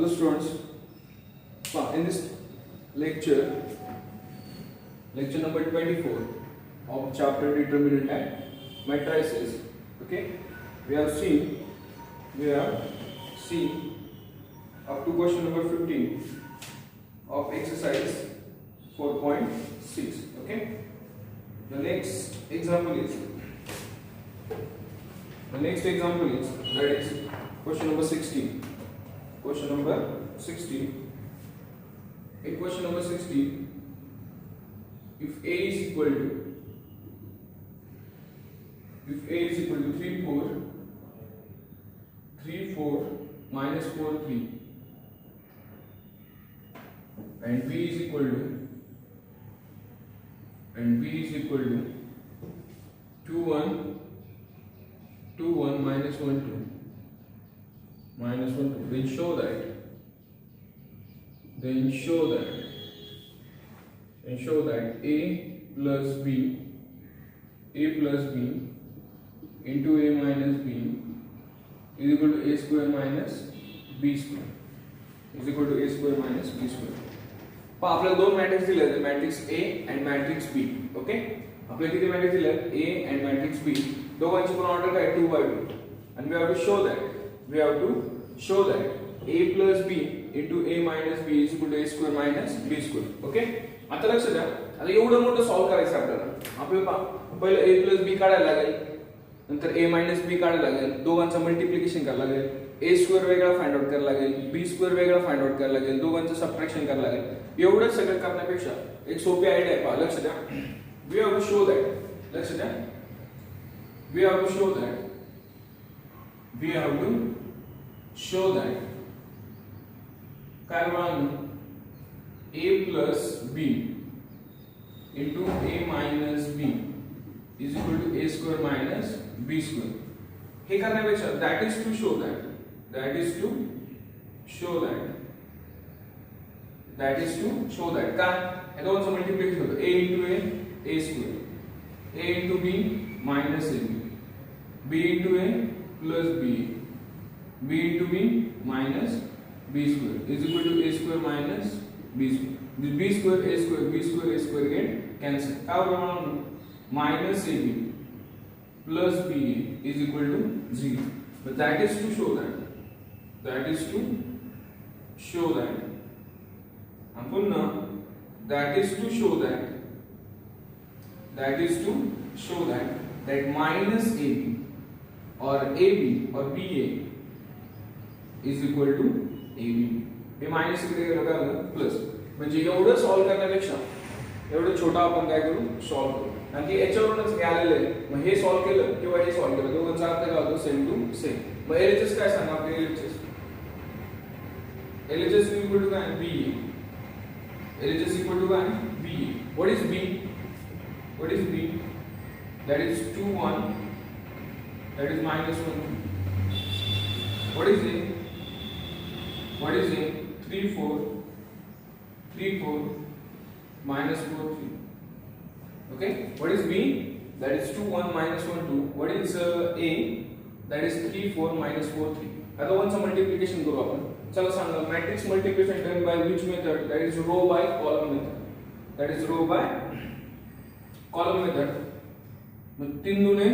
Hello students, in this lecture number 24 of chapter determinant and matrices, okay, we have seen up to question number 15 of exercise 4.6, okay. The next example is that is question number 16. In question number 16, if A is equal to 3 4 minus 4 3 and B is equal to 2 1 minus 1 2 then show that A plus B into A minus B is equal to A square minus B square आपल्याला दोन matrix दिले आहेत, matrix A and matrix B, okay. आपल्याला किती matrix दिले आहेत? A and matrix B, दोघांची पण ऑर्डर काय 2 by 2, and we have to show that A plus B into A minus B is equal to A square minus B square, okay. आता लक्ष द्या, आता एवढं मोठं सॉल्व करायचं आपल्याला पहिलं A plus B काढायला लागेल, नंतर A minus B काढायला लागेल, दोघांचं मल्टिप्लिकेशन करायला लागेल, A square वेगळा फाइंड आउट करायला लागेल, B square वेगळा फाइंड आउट करायला लागेल, दोघांचं सबट्रॅक्शन करायला लागेल. एवढं सगळं करण्यापेक्षा एक सोपी आयडिया आहे, पहा, लक्ष द्या. We have to show that काय म्हणून A plus B into A minus B is equal to A square minus B square. हे करण्यापेक्षा that is to show that काय हे दोनचं मल्टिप्लिकेशन होतं. A into A square, A into B minus AB, B into A plus B into B minus B square is equal to A square minus B square. This B square A square get cancel. काय होणार? minus AB plus B is equal to 0. But that is to show that and पुन्हा that is to show that minus AB or AB or BA is equal to AB. हे minus इकडे गेलं plus, म्हणजे एवढं solve करण्यापेक्षा एवढं छोटा आपण काय करू, सॉल्व करू. आणि ते याच्यावरूनच आलेलं आहे. मग हे सॉल्व केलं किंवा हे सॉल्व केलं, दोघांचा अर्थ काय होतो? Same to same. मग LHS काय सांगा आपले? LHS equal to काय? BA. LHS equal to काय? BA. What is B? That is 2 1, that is minus 1. What is A? 3 4 minus 4 3. Okay. What is B? That is 2 1 minus 1 2. What is A? That is 3 4 minus 4 3. आता वनचं multiplication करू आपण. चला सांगा, matrix multiplication done by which method? That is row by column method. मग 3 दुने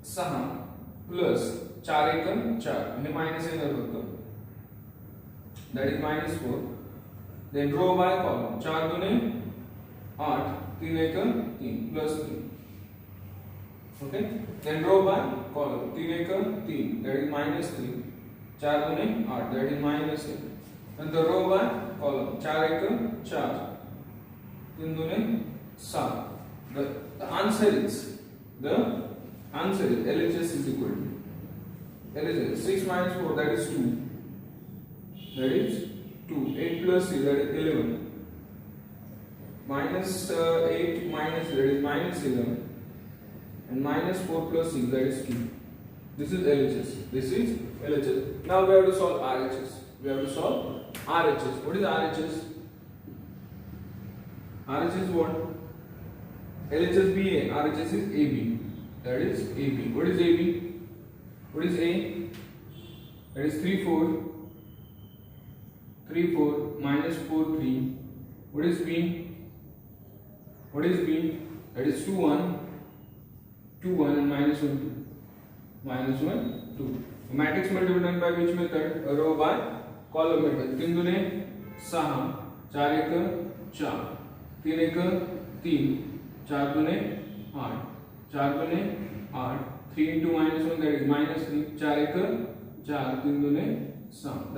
6 plus 4 एकम 4, हे minus येणार होतं. That is minus 4. Then row by column. 4 दुने 8, 3 एकम 3 plus 3. Okay. Then row by column. 3 Ekam 3. That is minus 3. 4 दुने 8. That is minus 8. And the row by column. 4 एकम 4. 3 दुने 7. The answer is LHS is equal to LHS 6 minus 4, that is 2. 8 plus 6, that is 11. Minus 8 minus, that is minus 11. And minus 4 plus 6, that is 2. This is LHS. Now we have to solve RHS. What is RHS? RHS is what? LHS BA. RHS is AB. That is AB. What is AB? What is A? That is 3 4 3 4 minus 4 3. What is B? What is B? That is 2 1 2 1 and minus 1 2 minus 1 2. Matrix multiplied by which method? Row by column method. 3 दुने 6 4 1 4 3 1 3 4 दुने 8 4 दुने 8 3 into minus 1 that is minus 3 4 1 4 3 दुने 7.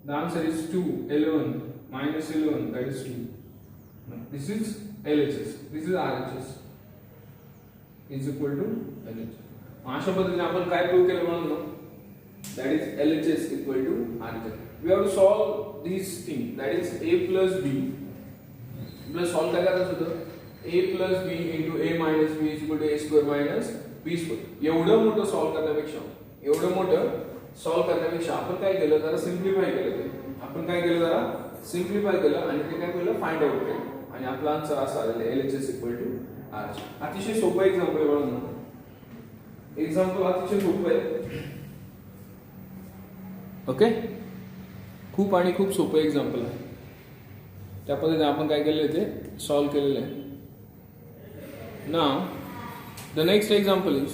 The answer is 2 11 minus 11 that is 2. This is LHS. This is RHS is equal to LHS. अशा पद्धतीने आपण काय prove केलं म्हणून that is LHS equal to RHS. We have to solve this thing that is A plus B plus solve काय करायचं होतं A plus B into A minus B is equal to A square minus B square. एवढं मोठं solve करण्यापेक्षा आपण काय केलं जरा सिम्प्लिफाय केलं ते आपण काय केलं जरा सिम्प्लिफाय केलं आणि ते काय केलं फाइंड आउट केलं आणि आपला आन्सर असा आलेला LHS equal to RHS. अतिशय सोपं एक्झाम्पल आहे बघा एक्झाम्पल अतिशय सोपं आहे ओके खूप आणि खूप सोपं एक्झाम्पल आहे त्या पद्धतीने आपण काय केलेलं ते सॉल्व केलेलं आहे now the next example is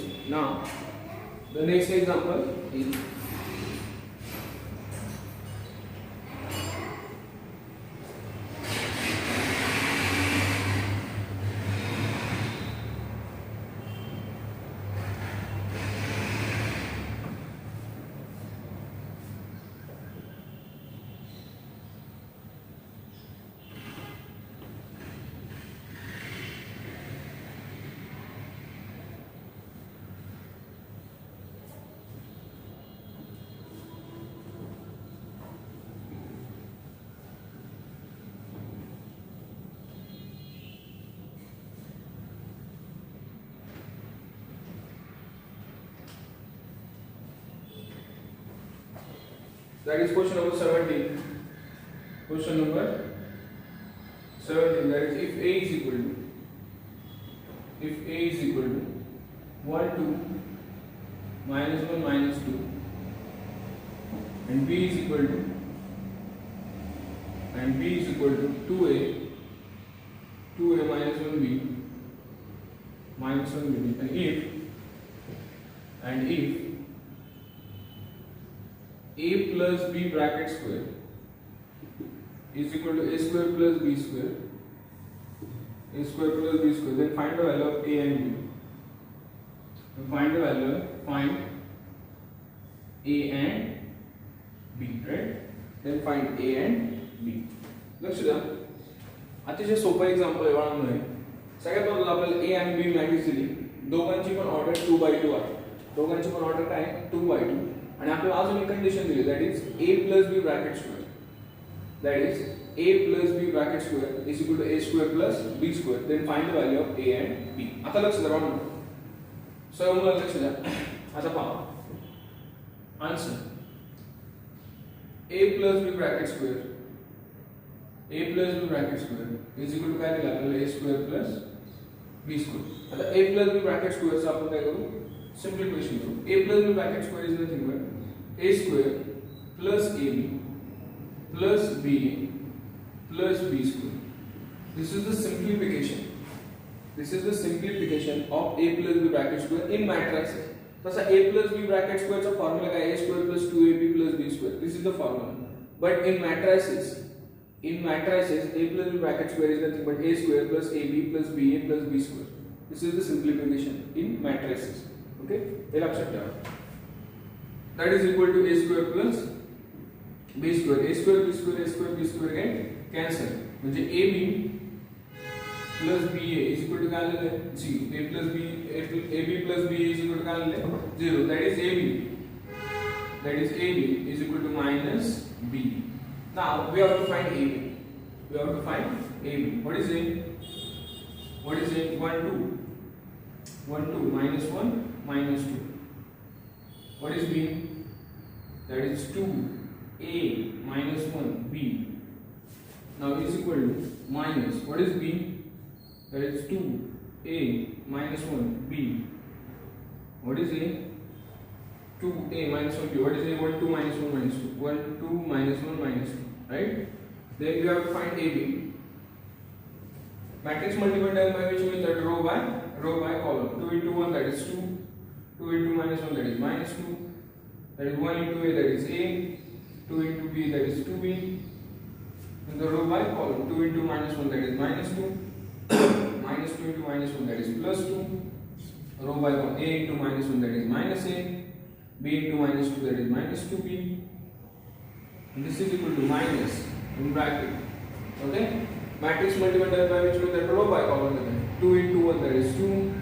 that is question number 17. Question number 17 that is if A is equal to 1 2 minus 1 minus 2 and B is equal to 2A minus 1B minus 1B and if A plus B bracket square is equal to A square plus B square then find the value of A and B. Find A and B, right? Then find A and B. लक्ष द्या अतिशय सोपं example आहे बाळांनो सगळ्यात पहिल्यांदा आपल्याला A आणि B मॅट्रिक्स दिली दोघांची पण ऑर्डर 2/2 आहे दोघांची पण ऑर्डर काय 2/2 आणि आपल्याला अजून एक कंडिशन दिली that is A plus B bracket square is equal to A square plus B square then find the value of A and B. आता लक्ष द्या बाळांनो सर्व मुलं लक्ष द्या आता पहा answer A plus B bracket square is equal to काय दिलं आपल्याला A square plus B square. आता A plus B bracket square चा आपण काय करू simplification करू A plus B bracket square is nothing but A square plus AB plus BA plus B square. This is the simplification of A plus B bracket square in matrices. तसा A plus B bracket square चा formula काय A square plus 2AB plus B square. This is the formula. But in matrices A plus B bracket square is nothing but A square plus AB plus BA plus B square. This is the simplification in matrices. Okay? हे लक्षात ठेवा. That is equal to A square plus B square. A square B square get cancel. म्हणजे AB plus BA is equal to काय आलेलं 0. AB plus BA is equal to काय आलेलं 0. That is AB is equal to minus B. Now we have to find AB. What is A? 1 2 minus 1 minus 2. What is B? That is 2A minus 1B. Now is equal to minus. What is B? That is 2A minus 1B. What is A? 2a minus 1b. What is a? 1 2 minus 1 minus 2. 1 2 minus 1 minus 2. Right? Then we have to find AB. Matrix multiplied by which means that row by column. 2 into 1 that is 2. 2 into minus 1 that is minus 2. That is 1 into a that is a. 2 into b that is 2b. And the row by column. 2 into minus 1 that is minus 2. Minus 2 into minus 1 that is plus 2. Row by column. A into minus 1 that is minus a. B into minus 2 that is minus 2b. And this is equal to minus in bracket. Okay? Matrix multiplied by which means that row by column. 2 into 1 that is 2.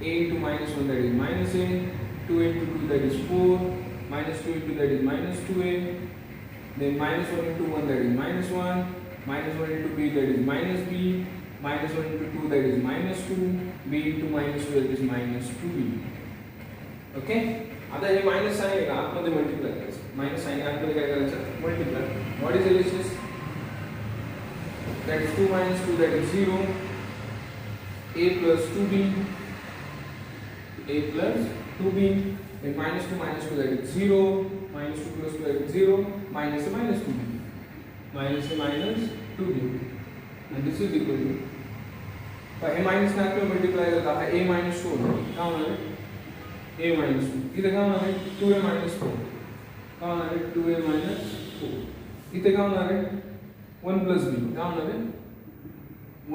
A into minus 1 that is minus a. 2 into 2 that is 4. Minus 2 into that is minus 2a. Then minus 1 into 1 that is minus 1. Minus 1 into b that is minus b. Minus 1 into 2 that is minus 2. b into minus 2 that is minus 2b. Okay? आता हे minus sign आहे आतमध्ये multiply करायचं minus sign आतमध्ये काय करायचं multiply what is ellipsis that is 2 minus 2 that is 0 a plus 2b then minus 2 that is 0 minus 2 plus 2 that is 0 minus a minus 2b and this is equal to a minus ना क्यों multiply करता है a minus 2 क्या होना है a minus 2 इधर क्या होना है 2a minus 4 क्या होना है 2a minus 4 इधर क्या होना है 1 plus b क्या होना है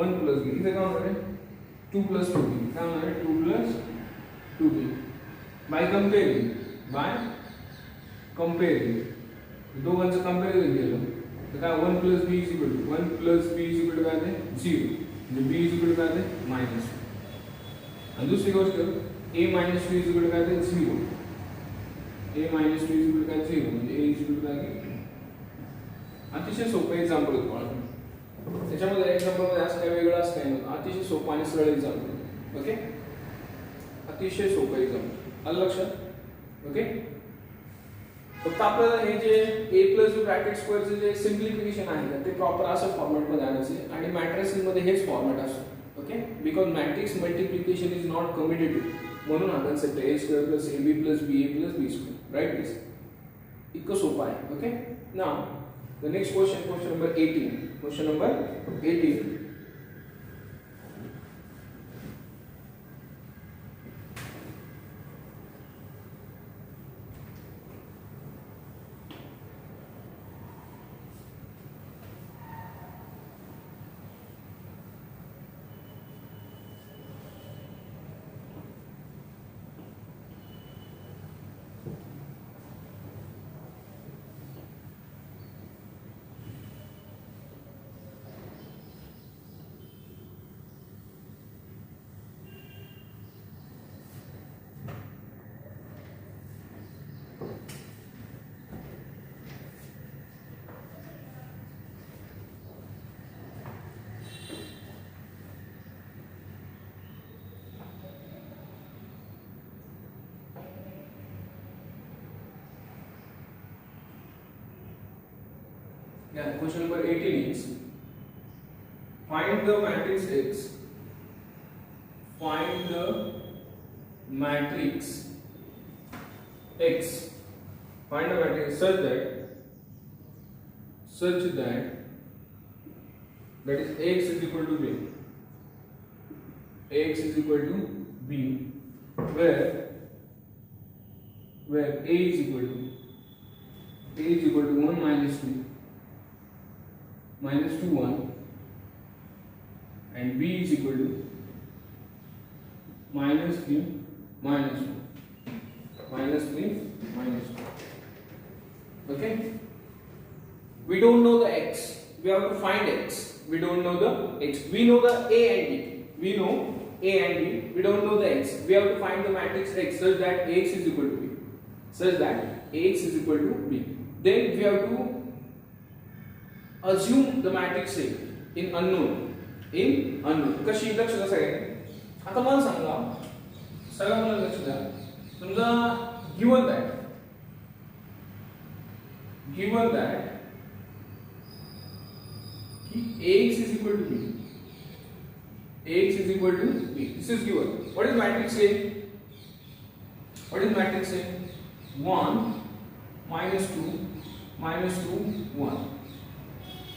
1 plus b इधर क्या होना है 2 plus 2b क्या होना है 2 plus 2b by comparing दोघांचं कंपॅरिझन केलं तर काय 1 plus b is equal to काय आहे 0 म्हणजे b is equal to काय आहे minus आणि दुसरी गोष्ट a minus 2 is equal to काय आहे 0 a minus 2 is equal to काय 0 म्हणजे a is equal to काय अतिशय सोपं एक्झाम्पल होतं त्याच्यामध्ये एक्झाम्पलमध्ये असं काय वेगळं असं काय नाही अतिशय सोपं आणि सरळ एक्झाम्पल ओके अतिशय सोपं एक्झाम्पल आलं लक्षात ओके फक्त आपल्याला हे जे a प्लस बी ब्रॅकेट स्क्वेअरचं जे सिम्प्लिफिकेशन आहे ना ते प्रॉपर असं फॉर्मॅटमध्ये आणायचं आणि मॅट्रिसेसमध्ये हेच फॉर्मॅट असतो okay because matrix multiplication is not commutative म्हणून हा कन्सेप्ट आहे a square plus ab plus b a plus b square right this इतकं सोपं आहे okay now the next question number 18 question number 18 Yeah, question number 18 is find the matrix X. Find the matrix X. Find the matrix such that that is X is equal to B. X is equal to B, where A is equal to 1 minus 2. Minus 2 1 and b is equal to minus 3 minus 2 okay we don't know the x we have to find x we don't know the x we know the a and b we know a and b we don't know the x we have to find the matrix x such that ax is equal to b then we have to assume the matrix A in unknown कशी लक्ष कसं आहे आता मला सांगा सगळं मला लक्ष द्या समजा given that ax is equal to b this is given what is matrix A 1, minus 2, minus 2, 1.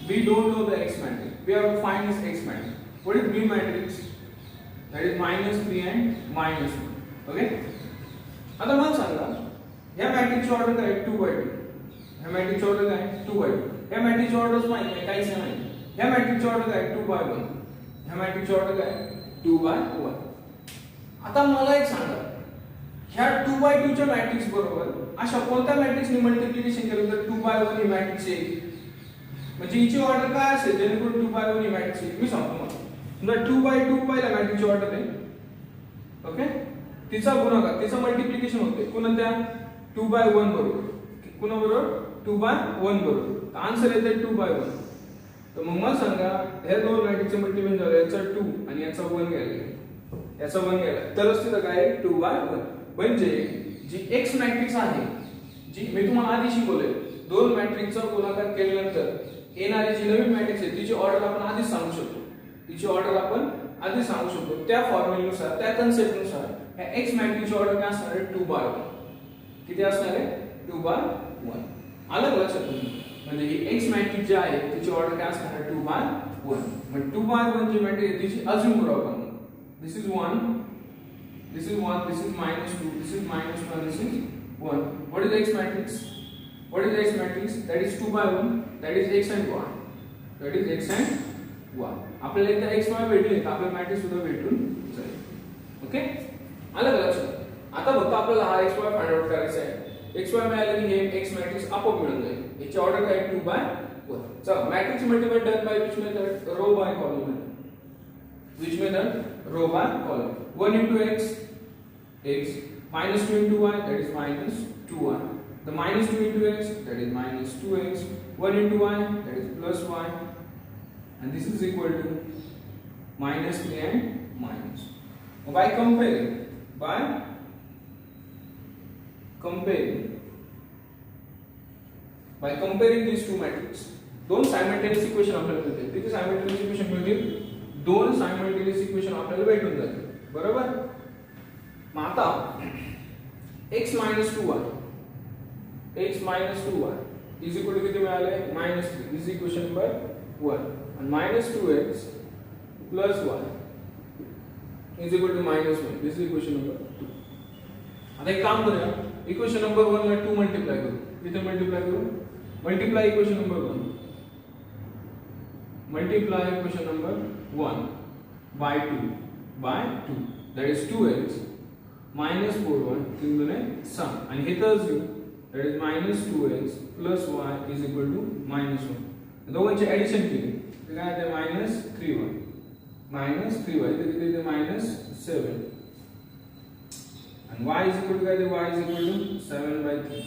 We don't know the X matrix. We have to find this X matrix. What is B matrix? That is minus 3 and minus 1. Okay? आता मला सांगा या मॅट्रिक्सची order काय 2 by 2. या मॅट्रिक्सची order काय 2 by 2. या मॅट्रिक्सची ऑर्डर माहिती नाही काहीच नाही माहिती. या मॅट्रिक्सची ऑर्डर काय 2 by 1. या मॅट्रिक्सची ऑर्डर काय 2 by 1. आता मला एक सांगा ह्या 2 by 2 च्या मॅट्रिक्स बरोबर अशा कोणत्या मॅट्रिक्सने मल्टिप्लिकेशन केलं तर 2 by 1 ही मॅट्रिक्स येईल. म्हणजे हिची ऑर्डर काय असेल जेणेकरून 2 by 1 ही मॅट्रिक्स येईल. मी सांगतो मला समजा 2 by 2 पहिल्या मॅट्रिक्सची ऑर्डर आहे. ओके तिचा गुणाकार तिचा मल्टिप्लिकेशन होते कोणत्या 2 by 1 बरोबर कोणा बरोबर 2 by 1 बरोबर आन्सर येते 2 by 1. तर मग मला सांगा हे दोन मॅट्रिक्सचे मल्टिप्लिकेशन झालं याचा 2 आणि याचा 1 घ्यायला याचा 1 घ्यायला तरच तिथं काय 2 by 1 म्हणजे जी एक्स मॅट्रिक्स आहे जी मी तुम्हाला आधी शिकवले दोन मॅट्रिक्सचा गुणाकार केल्यानंतर येणारी जी नवीन मॅट्रिक्स आहे तिची ऑर्डर आपण आधीच सांगू शकतो. तिची ऑर्डर आपण आधी सांगू शकतो त्या फॉर्म्युलेनुसार त्या कन्सेप्टनुसार ह्या एक्स मॅट्रिक्सची ऑर्डर काय असणार आहे 2 by 1. किती असणार आहे 2 by 1. आलं लक्षात म्हणजे ही एक्स मॅट्रिक्स जी आहे तिची ऑर्डर काय असणार आहे 2 by 1. म्हणजे 2 by 1 जी मॅट्रिक्स आहे तिची अजून करू आपण. This is 1 this is 1 this is minus 2 this is minus 1 this is 1. What is x matrix? What is x matrix? That is 2 by 1. That is x and y. That is x and y. आपल्याला एकदा x y भेटले तर आपल्याला matrix सुद्धा भेटून जाईल. Okay आलं का लक्षात. आता फक्त आपल्याला हा x y फाइंड आउट करायचा आहे. x y मिळालं की हे x मॅट्रिक्स आपोआप मिळून जाईल. याची ऑर्डर काय 2 by 1. चला matrix multiply done by which method row by column method. Which method? Row by column. 1 into x minus 2 into y that is minus 2y. The minus 2 into x that is minus 2x. 1 into y that is plus y. And this is equal to minus 3 and minus. By comparing these two matrices, दोन simultaneous equation आपल्याला मिळतील. किती simultaneous equation मिळतील? दोन simultaneous equation आपल्याला भेटून जातील. बरोबर. मग आता x minus 2y is equal to किती मिळाले -3. दिस इक्वेशन नंबर 1 आणि minus 2x plus y is equal to -1. This equation number 2. आता एक काम करूया इक्वेशन नंबर 1 ला 2 मल्टिप्लाय करू. किती मल्टिप्लाय करू multiply equation number 1 multiply equation number 1 by 2 that is 2x minus 4y तिन्ही sum आणि हे तर that is minus 2x plus y is equal to -1. दोघांची ऍडिशन केली तर काय येते -3y तर किती येते -7 आणि y is equal to काय येते y is equal to 7/3.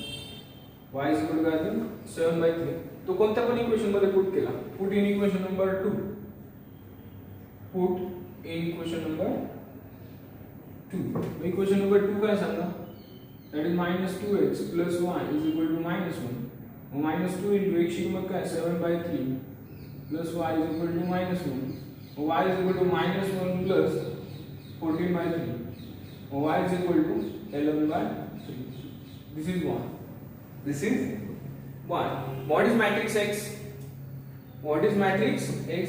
y is equal to काय येते 7/3. तो कोणत्या पण इक्वेशन मध्ये पुट केला. Put in equation number 2 equation number 2 काय सांगा that is -2x plus y is equal to -1. Mug -2 into x ची किंमत काय 7/3 plus y is equal to -1. Mug y is equal to -1 plus 14/3. Mug y is equal to 11/3. This is 1. What is matrix X? What is matrix X?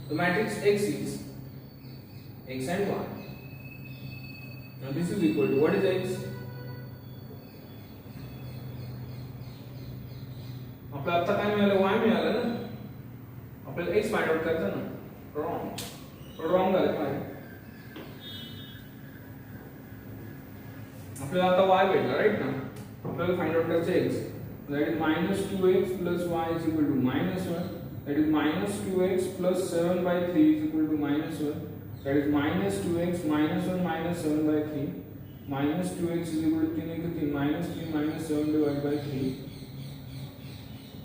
The matrix X is x and y. Now this is equal to what is X? आपल्याला आता काय मिळालं y मिळालं ना. आपल्याला x find out करायचं ना. Wrong झालं काय. आपल्याला आता y भेटला राईट ना. आपल्याला फाइंड आउट करायचं x. That is minus 2x plus y is equal to -1. That is minus 2x plus 7/3 is equal to -1. That is minus 2x minus 1 minus 7/3. Minus 2x is equal to 3 minus 3 minus 7 divided by 3.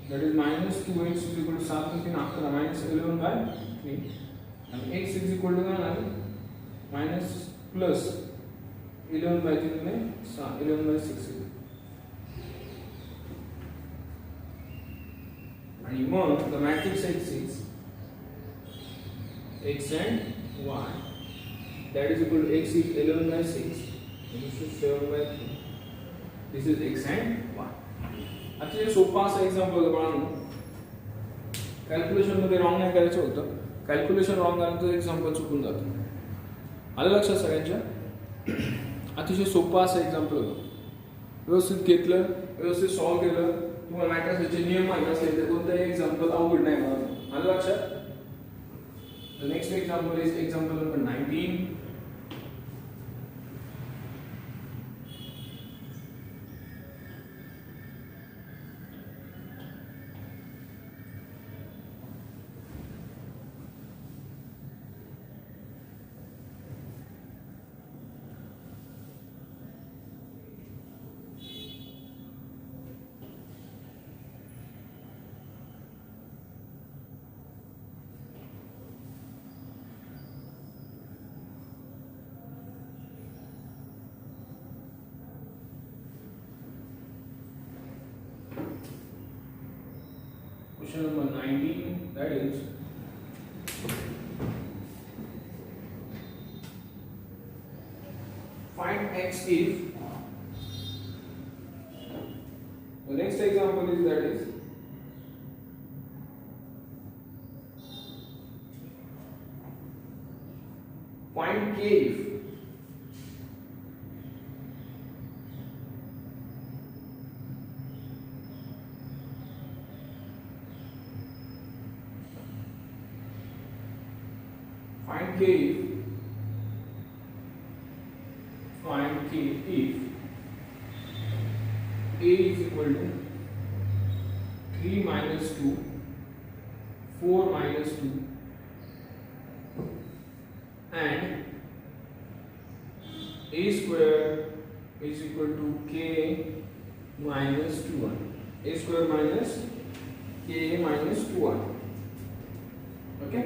That is minus 2x is equal to 7 3 after minus 11/3. And x is equal to minus plus 11/3 में 11/6. And move the matrix X is x and y that is equal to x is 11/6 and this is 7/3 This is x and y. आता जे सोपा असा example होतं बाळांनो, calculation मध्ये wrong नाही करायचं होतं. Calculation wrong झालं तर एक्झाम्पल चुकून जातं. आलं लक्षात सगळ्यांच्या? अतिशय सोपा असा एक्झाम्पल होतं. व्यवस्थित घेतलं, व्यवस्थित सॉल्व्ह केलं, तुम्हाला मॅट्रिक्सचे नियम माहित असले तर कोणताही एक्झाम्पल अवघड नाही मला. आलं लक्षात? The next example is example number 19. Question number 19, that is find x if the next example is that is find k if find k if a is equal to 3 minus 2, 4 minus 2 and a square is equal to k minus 2 1. A square minus k minus 2 1. Okay?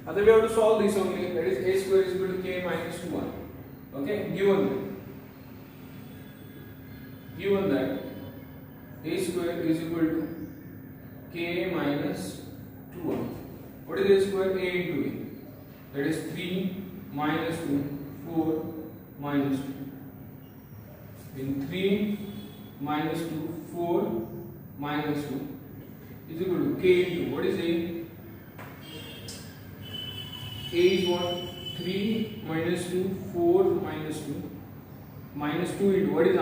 Now we have to solve this only, that is a square is equal to k minus 2 1. Okay, given that a square is equal to k minus 2 1. What is a square? A into a, that is 3 minus 2, 4 minus 2. In 3 minus 2, 4 minus 2 is equal to k into, what is a? A is what? 3 minus 2, 4 minus 2. Minus 2 into what is I?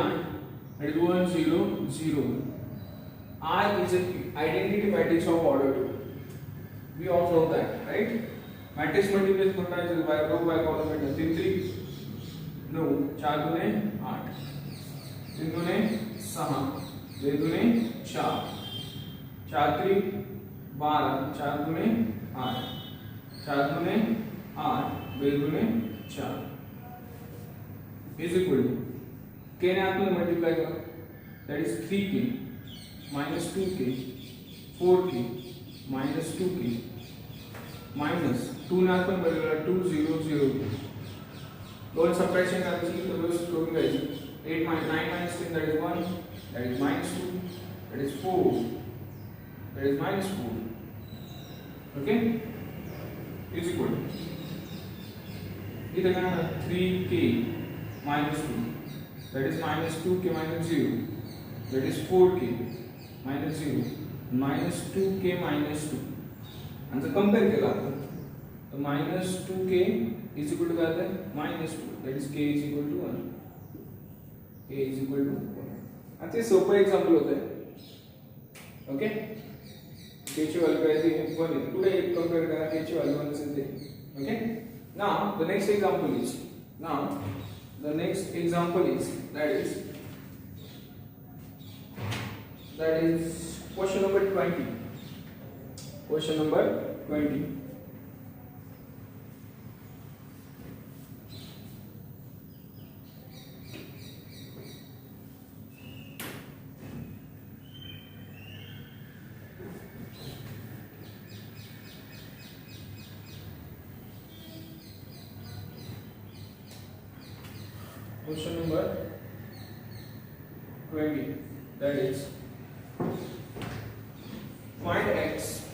That is 1, 0, 0. I is an identity matrix of order 2. We all know that, right? Matrix multiplication करना by row by column में 3 9 4 दूने 8 3 दूने 6 2 दूने 4 4 3 12 4 दूने 8 4 दूने 8 2 दूने 4 is equal to k ने आपने multiply करो, that is 3k minus 2k 4k minus 2k minus 2 ने आपने multiply 2 0 0 दोनों subtraction करना चाहिए तो व्यवस्थित करूँगा ऐसे 8 minus 9 minus 10 that is 1, that is minus 2, that is 4, that is minus 4. Okay, is equal to इधर क्या है 3k minus 2, that is minus 2k minus 0, that is 4k minus 0, minus 2k minus 2. Answer compare केला तो minus 2k is equal to क्या आता है minus 2, that is k is equal to 1. k is equal to 1. आता ये सोपा example होता है. Okay, k ची वैल्यू काय ती 1 आहे. पुढे एक कंपेयर करा k ची वैल्यू 1 असेल ते. Okay, now the next example is that is question number 20. Question number 20. Question number 20, that is find x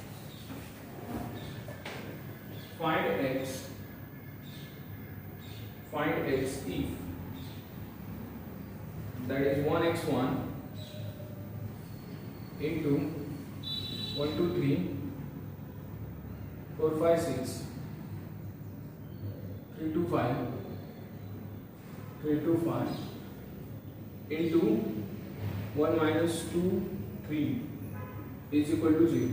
if that is 1x1 into 1 2 3 4 5 6 3 2 5 3 2 5 into 1 minus 2 3 is equal to 0,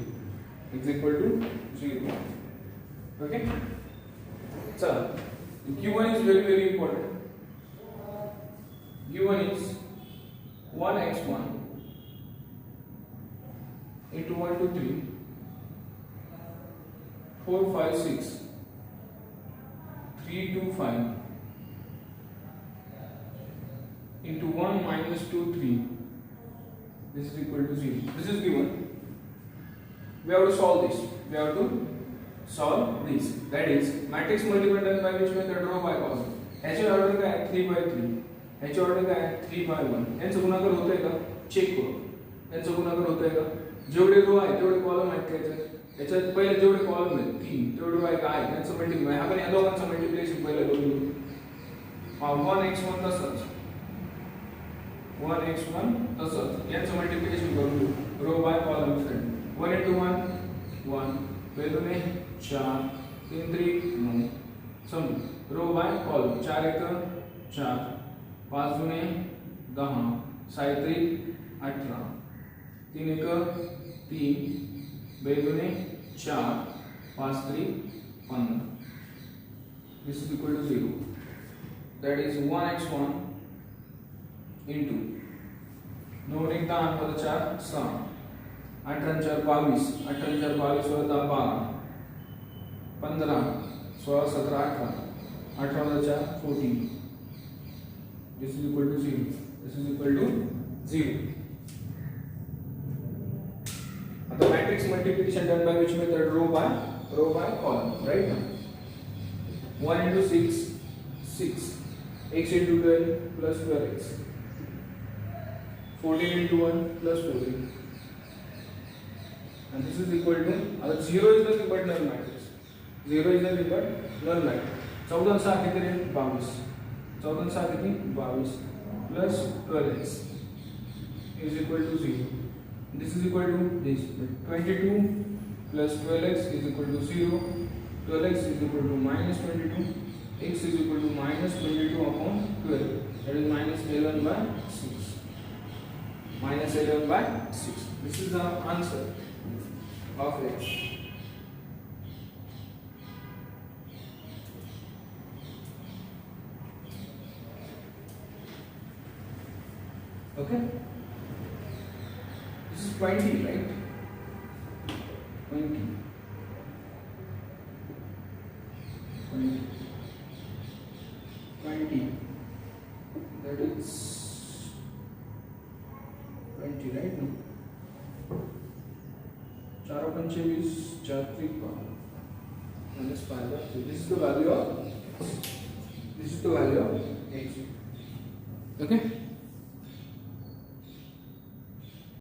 is equal to 0. Okay, so Q1 is very important. Q1 is 1x1 into 1 2 3 4 5 6 3 2 5 into 1 minus 2 3. This is equal to 0. This is given. We have to solve this. We have to solve this. That is matrix multiple done by which method? Row by column. H order का है 3 by 3. H order का है 3 by 1. यांचं गुणाकार होतंय का? Check करू. यांचं गुणाकार होतंय का? जेवढे रो आहे तेवढे कॉलम आहेत का याच्यात पहिले जेवढे कॉलम आहेत 3 तेवढे रो आहे का आहे यांचं मल्टिप्लाय आपण या दोघांचं मल्टिप्लिकेशन पहिले करू. 1x1 तसंच 1x1 तसंच यांचं मल्टिप्लिकेशन करून रो बाय कॉलम फ्रेंड 1 into 1 1 पहले में 4 3 3 9 सम रो बाय कॉलम 4 1 4 5 दुने 10 6 3 18 3 1 3 2 दुने 4 5 3 15. This is equal to 0. That is 1x1 into 9 1 10 4 6 8 4 22 8 4 22 16 12 15 16 17 18 18 4 14. This is equal to 0. This is equal to 0. The matrix multiplication done by which method? Row by column, right? 1 into 6 6 x into 12 plus 12x 14 into 1 plus 14. And this is equal to 0 is nothing but null matrix. 0 is nothing but null matrix. 14 7 कितने 22 14 7 कितने 22 plus 12x is equal to 0. This is equal to this 22 plus 12x is equal to 0. 12x is equal to minus 22. X is equal to minus 22 upon 12. That is minus 11 by 6. Minus 11 by 6. This is the answer of X. Okay. This is 20, right? 20. 20. 20. That is 20, right? No. 4 पंचे 20 4 3 minus 5 by 3. This is the value of x. Okay.